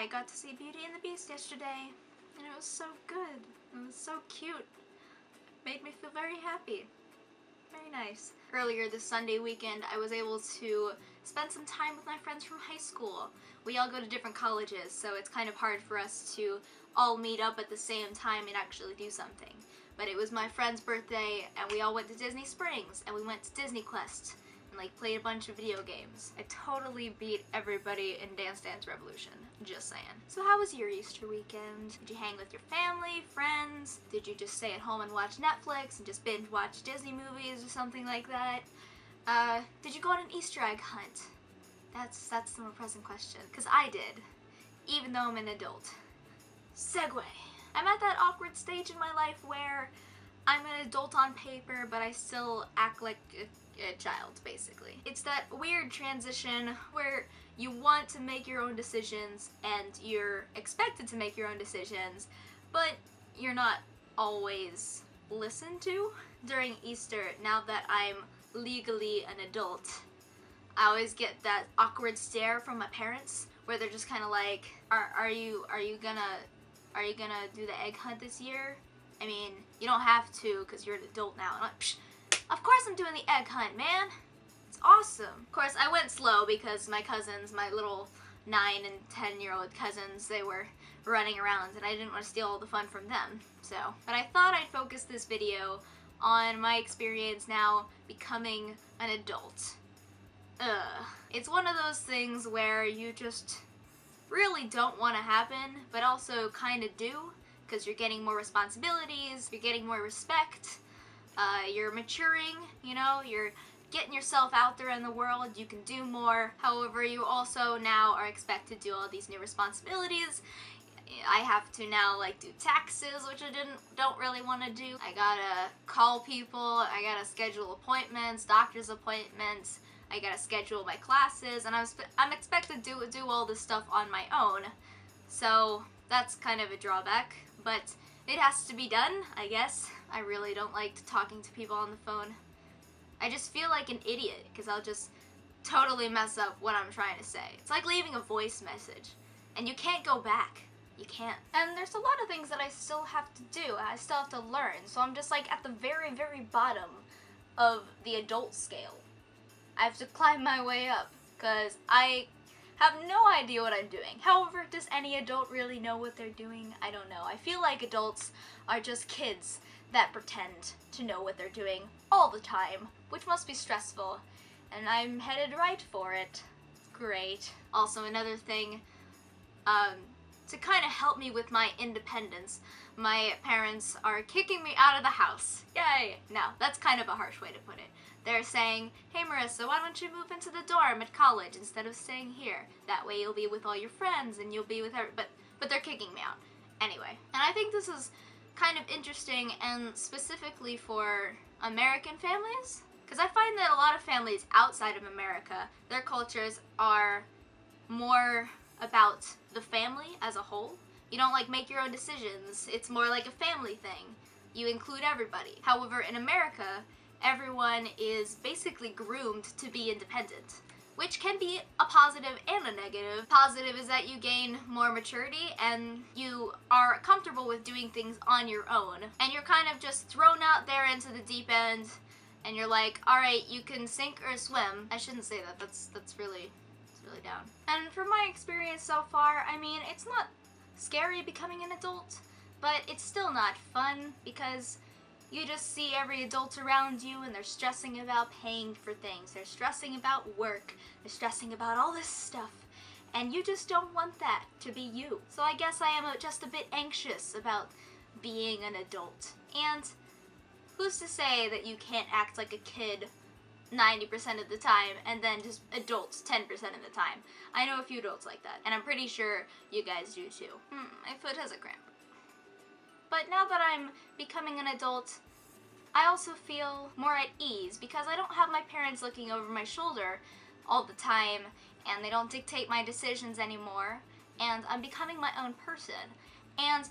I got to see Beauty and the Beast yesterday, and it was so good. It was so cute. Made me feel very happy. Very nice. Earlier this Sunday weekend, I was able to spend some time with my friends from high school. We all go to different colleges, so it's kind of hard for us to all meet up at the same time and actually do something. But it was my friend's birthday, and we all went to Disney Springs, and we went to Disney Quest, and like played a bunch of video games. I totally beat everybody in Dance Dance Revolution, just saying. So how was your Easter weekend? Did you hang with your family, friends? Did you just stay at home and watch Netflix and just binge watch Disney movies or something like that? Did you go on an Easter egg hunt? That's the more present question, because I did, even though I'm an adult. Segue. I'm at that awkward stage in my life where I'm an adult on paper, but I still act like a child, basically. It's that weird transition where you want to make your own decisions and you're expected to make your own decisions, but you're not always listened to. During Easter, now that I'm legally an adult, I always get that awkward stare from my parents where they're just kind of like, are you gonna do the egg hunt this year? I mean, you don't have to because you're an adult now. I'm like, psh, of course I'm doing the egg hunt, man. It's awesome. Of course, I went slow because my cousins, my little 9 and 10-year-old cousins, they were running around and I didn't want to steal all the fun from them. So, but I thought I'd focus this video on my experience now becoming an adult. It's one of those things where you just really don't want to happen, but also kind of do, because you're getting more responsibilities, you're getting more respect, you're maturing, you know, you're getting yourself out there in the world, you can do more. However, you also now are expected to do all these new responsibilities. I have to now like do taxes, which I don't really want to do. I gotta call people, I gotta schedule appointments, doctor's appointments, I gotta schedule my classes, and I'm expected to do all this stuff on my own. So that's kind of a drawback, but it has to be done, I guess. I really don't like talking to people on the phone. I just feel like an idiot because I'll just totally mess up what I'm trying to say. It's like leaving a voice message, and you can't go back. You can't. And there's a lot of things that I still have to do. I still have to learn. So I'm just like at the very, very bottom of the adult scale. I have to climb my way up because I have no idea what I'm doing. However, does any adult really know what they're doing? I don't know. I feel like adults are just kids that pretend to know what they're doing all the time, which must be stressful, and I'm headed right for it. Great. Also, another thing, to kind of help me with my independence, my parents are kicking me out of the house. Yay! No, that's kind of a harsh way to put it. They're saying, hey Marissa, why don't you move into the dorm at college instead of staying here? That way you'll be with all your friends and you'll be with her, but they're kicking me out. Anyway, and I think this is kind of interesting and specifically for American families, because I find that a lot of families outside of America, their cultures are more about the family as a whole. You don't like make your own decisions. It's more like a family thing. You include everybody. However, in America, everyone is basically groomed to be independent, which can be a positive and a negative. Positive is that you gain more maturity and you are comfortable with doing things on your own, and you're kind of just thrown out there into the deep end, and you're like, alright, you can sink or swim. I shouldn't say that, that's really down. And from my experience so far, I mean, it's not scary becoming an adult, but it's still not fun because you just see every adult around you and they're stressing about paying for things, they're stressing about work, they're stressing about all this stuff, and you just don't want that to be you. So I guess I am just a bit anxious about being an adult. And who's to say that you can't act like a kid 90% of the time and then just adults 10% of the time? I know a few adults like that, and I'm pretty sure you guys do too. My foot has a cramp. But now that I'm becoming an adult, I also feel more at ease because I don't have my parents looking over my shoulder all the time, and they don't dictate my decisions anymore, and I'm becoming my own person. And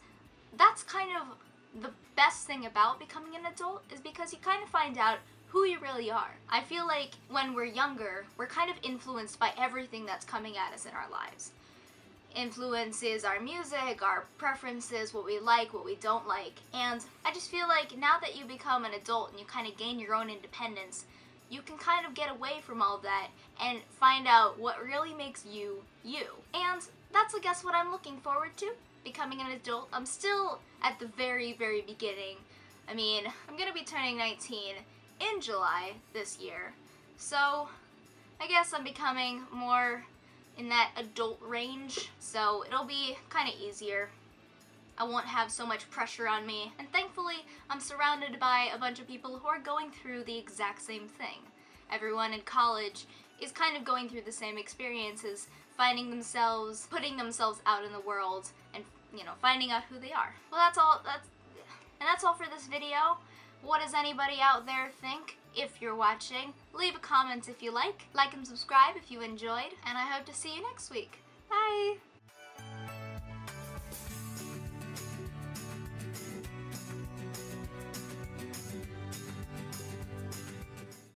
that's kind of the best thing about becoming an adult, is because you kind of find out who you really are. I feel like when we're younger, we're kind of influenced by everything that's coming at us in our lives. influences our music, our preferences, what we like, what we don't like. And I just feel like now that you become an adult and you kind of gain your own independence, you can kind of get away from all that and find out what really makes you, you. And that's, I guess, what I'm looking forward to, becoming an adult. I'm still at the very, very beginning. I mean, I'm gonna be turning 19 in July this year, so I guess I'm becoming more in that adult range, so it'll be kind of easier. I won't have so much pressure on me, and thankfully I'm surrounded by a bunch of people who are going through the exact same thing. Everyone in college is kind of going through the same experiences, finding themselves, putting themselves out in the world, and, you know, finding out who they are. Well, that's all for this video. What does anybody out there think? If you're watching, leave a comment if you like and subscribe if you enjoyed, and I hope to see you next week. Bye!